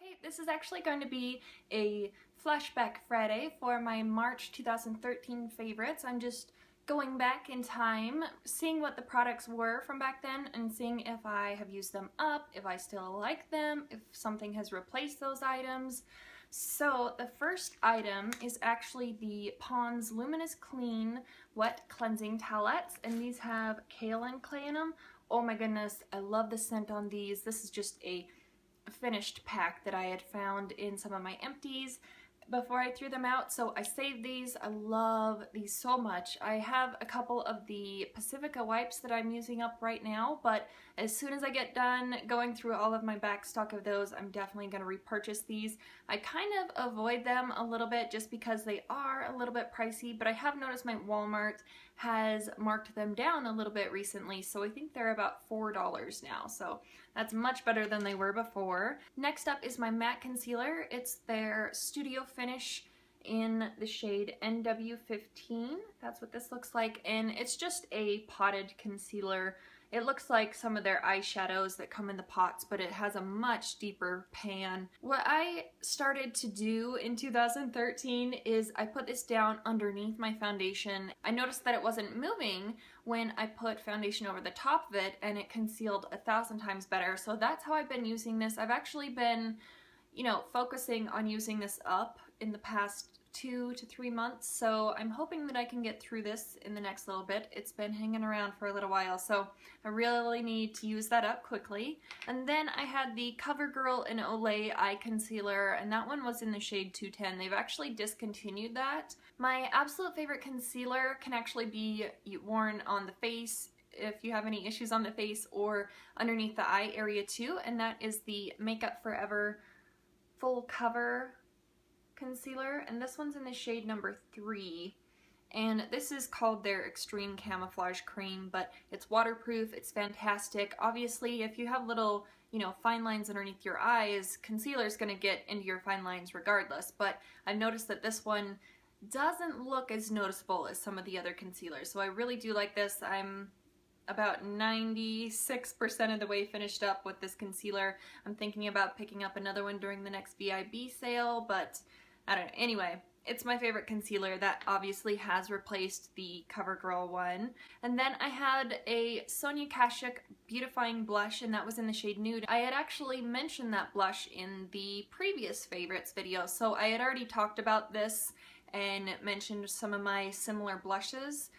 Hey, this is actually going to be a flashback Friday for my March 2013 favorites. I'm just going back in time, seeing what the products were from back then and seeing if I have used them up, if I still like them, if something has replaced those items. So the first item is actually the Pond's Luminous Clean Wet Cleansing Towelettes, and these have kaolin clay in them. Oh my goodness, I love the scent on these. This is just a finished pack that I had found in some of my empties before I threw them out, so I saved these. I love these so much. I have a couple of the Pacifica wipes that I'm using up right now, but as soon as I get done going through all of my back stock of those, I'm definitely going to repurchase these. I kind of avoid them a little bit just because they are a little bit pricey, but I have noticed my Walmart has marked them down a little bit recently, so I think they're about $4 now, so that's much better than they were before. Next up is my matte concealer. It's their Studio Finish in the shade NW15. That's what this looks like, and it's just a potted concealer. It looks like some of their eyeshadows that come in the pots, but it has a much deeper pan. What I started to do in 2013 is I put this down underneath my foundation. I noticed that it wasn't moving when I put foundation over the top of it, and it concealed 1,000 times better. So that's how I've been using this. I've actually been, focusing on using this up in the past 2 to 3 months, so I'm hoping that I can get through this in the next little bit. It's been hanging around for a little while, so I really need to use that up quickly. And then I had the CoverGirl and Olay Eye Concealer, and that one was in the shade 210. They've actually discontinued that. My absolute favorite concealer can actually be worn on the face if you have any issues on the face, or underneath the eye area too, and that is the Makeup Forever Full Cover Concealer, and this one's in the shade number 3, and this is called their Extreme Camouflage Cream, but it's waterproof, it's fantastic. Obviously, if you have little, fine lines underneath your eyes, concealer is going to get into your fine lines regardless, but I've noticed that this one doesn't look as noticeable as some of the other concealers, so I really do like this. I'm about 96% of the way finished up with this concealer. I'm thinking about picking up another one during the next VIB sale, but I don't know. Anyway, it's my favorite concealer. That obviously has replaced the CoverGirl one. And then I had a Sonia Kashuk Beautifying Blush, and that was in the shade Nude. I had actually mentioned that blush in the previous favorites video, so I had already talked about this and mentioned some of my similar blushes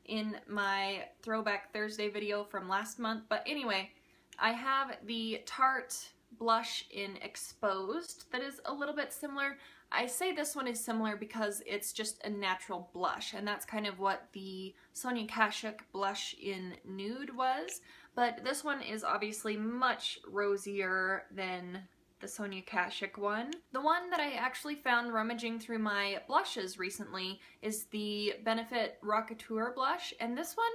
in my Throwback Thursday video from last month. But anyway, I have the Tarte blush in Exposed that is a little bit similar. I say this one is similar because it's just a natural blush, and that's kind of what the Sonia Kashuk blush in Nude was, but this one is obviously much rosier than the Sonia Kashuk one. The one that I actually found rummaging through my blushes recently is the Benefit Rockateur blush, and this one,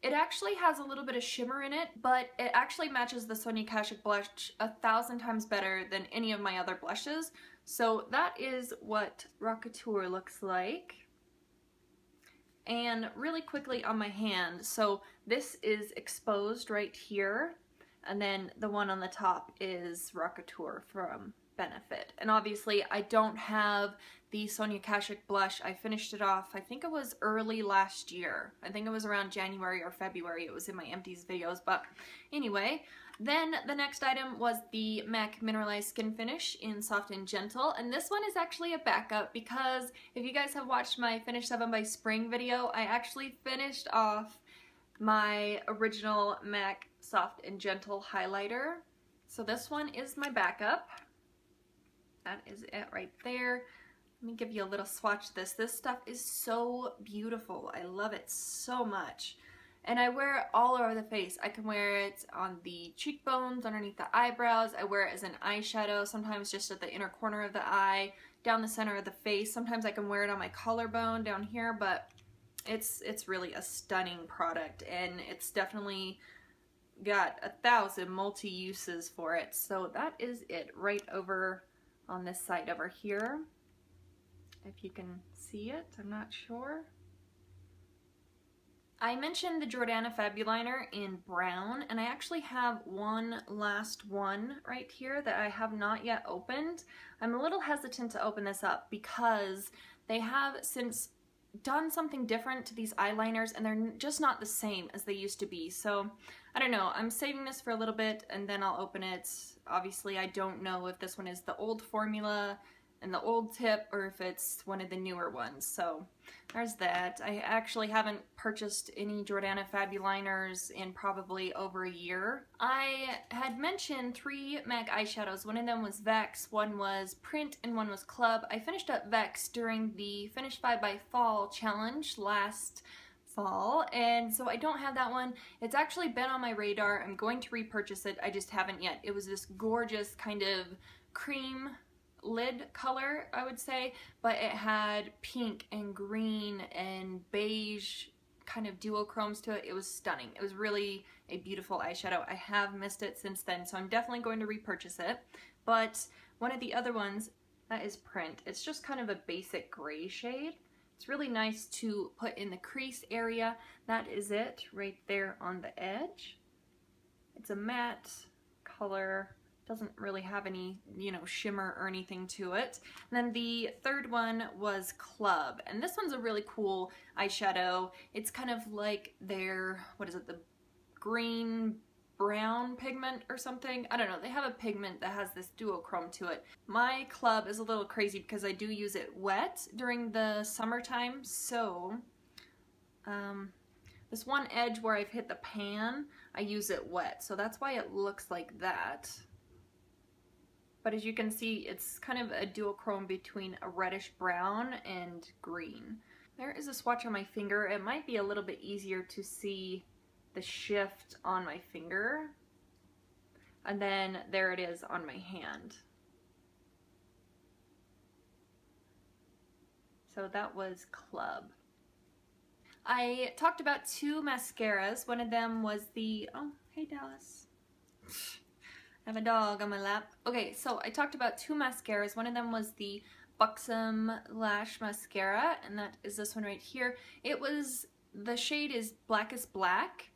it actually has a little bit of shimmer in it, but it actually matches the Sonia Kashuk blush 1,000 times better than any of my other blushes. So that is what Rockateur looks like. And really quickly on my hand, so this is Exposed right here, and then the one on the top is Rockateur from Benefit. And obviously I don't have the Sonia Kashuk blush. I finished it off, I think it was early last year. I think it was around January or February. It was in my empties videos, but anyway. Then the next item was the MAC Mineralize Skinfinish in Soft and Gentle, and this one is actually a backup because if you guys have watched my Finish 7 by Spring video, I actually finished off my original MAC Soft and Gentle highlighter. So this one is my backup. That is it right there. Let me give you a little swatch of this. This stuff is so beautiful. I love it so much. And I wear it all over the face. I can wear it on the cheekbones, underneath the eyebrows. I wear it as an eyeshadow, sometimes just at the inner corner of the eye, down the center of the face. Sometimes I can wear it on my collarbone down here, but it's really a stunning product, and it's definitely got 1,000 multi-uses for it. So that is it right over on this side over here. If you can see it, I'm not sure. I mentioned the Jordana Fabula Nur in brown, and I actually have one last one right here that I have not yet opened. I'm a little hesitant to open this up because they have since done something different to these eyeliners, and they're just not the same as they used to be. So I don't know, I'm saving this for a little bit and then I'll open it. Obviously I don't know if this one is the old formula and the old tip or if it's one of the newer ones. So there's that. I actually haven't purchased any Jordana Fabula Nurs in probably over a year. I had mentioned 3 MAC eyeshadows. One of them was Vex, one was Print, and one was Club. I finished up Vex during the Finish 5 by Fall challenge last fall, and so I don't have that one. It's actually been on my radar. I'm going to repurchase it. I just haven't yet. It was this gorgeous kind of cream lid color, I would say, but it had pink and green and beige kind of duochromes to it. It was stunning. It was really a beautiful eyeshadow. I have missed it since then, so I'm definitely going to repurchase it. But one of the other ones, that is Print. It's just kind of a basic gray shade. It's really nice to put in the crease area. That is it right there on the edge. It's a matte color. Doesn't really have any, you know, shimmer or anything to it. And then the third one was Club, and this one's a really cool eyeshadow. It's kind of like their, what is it, the green brown pigment or something. I don't know. They have a pigment that has this duochrome to it. My Club is a little crazy because I do use it wet during the summertime, so this one edge where I've hit the pan, I use it wet, so that's why it looks like that. But as you can see, it's kind of a duochrome between a reddish brown and green. There is a swatch on my finger. It might be a little bit easier to see the shift on my finger. And then there it is on my hand. So that was Club. I talked about 2 mascaras. One of them was the, oh, hey Dallas. I have a dog on my lap. Okay, so I talked about 2 mascaras. One of them was the Buxom Lash Mascara, and that is this one right here. The shade is Blackest Black,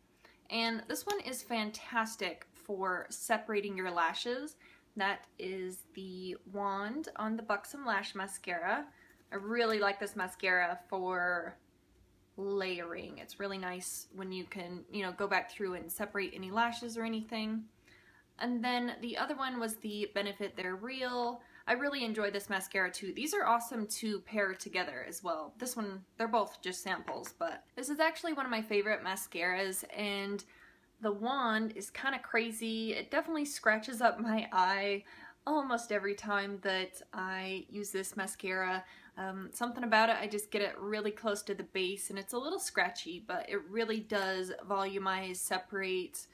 and this one is fantastic for separating your lashes. That is the wand on the Buxom Lash Mascara. I really like this mascara for layering. It's really nice when you can, you know, go back through and separate any lashes or anything. And then the other one was the Benefit They're Real. I really enjoy this mascara too. These are awesome to pair together as well. This one, they're both just samples, but this is actually one of my favorite mascaras, and the wand is kind of crazy. It definitely scratches up my eye almost every time that I use this mascara. Something about it, I just get it really close to the base, and it's a little scratchy, but it really does volumize, separate,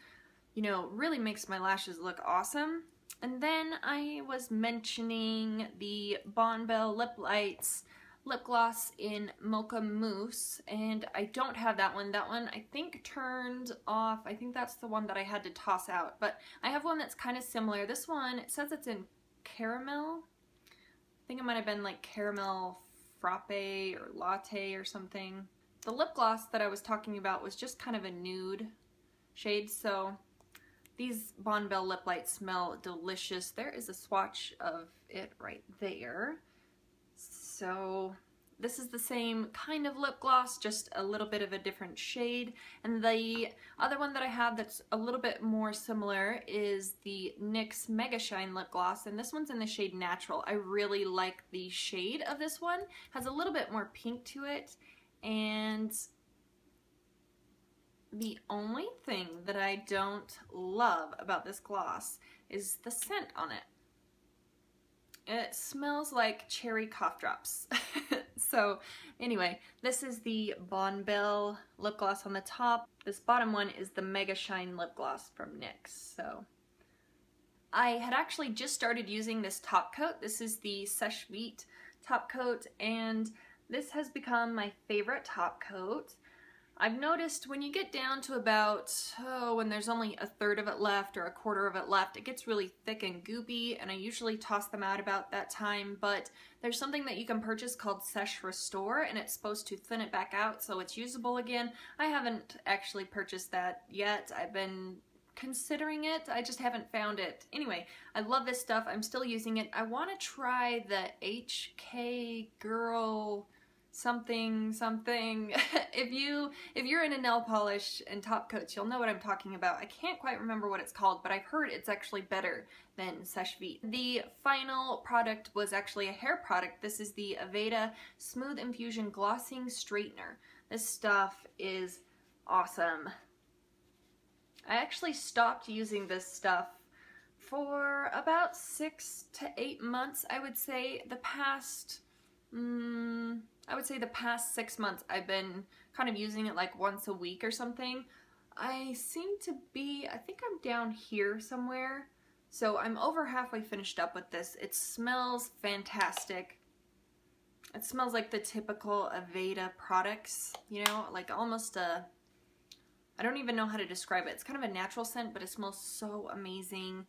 you know, really makes my lashes look awesome. And then I was mentioning the Bonbell Lip Lights lip gloss in Mocha Mousse, and I don't have that one. That one I think turned off. I think that's the one that I had to toss out, but I have one that's kind of similar. This one, it says it's in caramel. I think it might have been like caramel frappe or latte or something. The lip gloss that I was talking about was just kind of a nude shade, so these Bonbell lip lights smell delicious. There is a swatch of it right there. So this is the same kind of lip gloss, just a little bit of a different shade. And the other one that I have that's a little bit more similar is the NYX Mega Shine lip gloss, and this one's in the shade Natural. I really like the shade of this one. It has a little bit more pink to it, and the only thing that I don't love about this gloss is the scent on it. It smells like cherry cough drops. So anyway, this is the Bonbell lip gloss on the top. This bottom one is the Mega Shine lip gloss from NYX. So I had actually just started using this top coat. This is the Seche Vite top coat, and this has become my favorite top coat. I've noticed when you get down to about, when there's only a third of it left or a quarter of it left, it gets really thick and goopy, and I usually toss them out about that time, but there's something that you can purchase called Sesh Restore, and it's supposed to thin it back out so it's usable again. I haven't actually purchased that yet. I've been considering it, I just haven't found it. Anyway, I love this stuff. I'm still using it. I want to try the HK Girl something. if you're into nail polish and top coats, you'll know what I'm talking about. I can't quite remember what it's called, but I've heard it's actually better than Sesh Vite. The final product was actually a hair product. This is the Aveda Smooth Infusion Glossing Straightener. This stuff is awesome. I actually stopped using this stuff for about 6 to 8 months. I would say the past 6 months I've been kind of using it like once a week or something. I seem to be, I think I'm down here somewhere. So I'm over halfway finished up with this. It smells fantastic. It smells like the typical Aveda products, you know, like almost a, I don't even know how to describe it. It's kind of a natural scent, but it smells so amazing.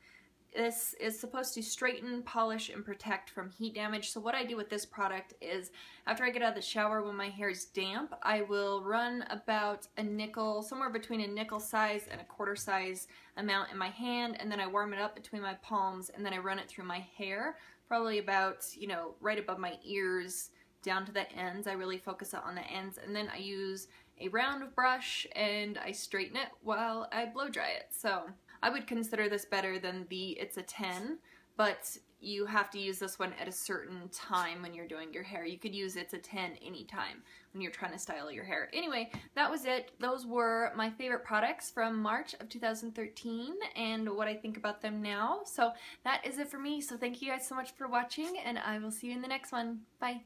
This is supposed to straighten, polish, and protect from heat damage. So what I do with this product is after I get out of the shower when my hair is damp, I will run about a nickel, somewhere between a nickel size and a quarter size amount in my hand, and then I warm it up between my palms, and then I run it through my hair, probably about, you know, right above my ears down to the ends. I really focus on the ends, and then I use a round brush and I straighten it while I blow dry it. So I would consider this better than the It's a 10, but you have to use this one at a certain time when you're doing your hair. You could use It's a 10 anytime when you're trying to style your hair. Anyway, that was it. Those were my favorite products from March of 2013 and what I think about them now. So that is it for me. So thank you guys so much for watching, and I will see you in the next one. Bye.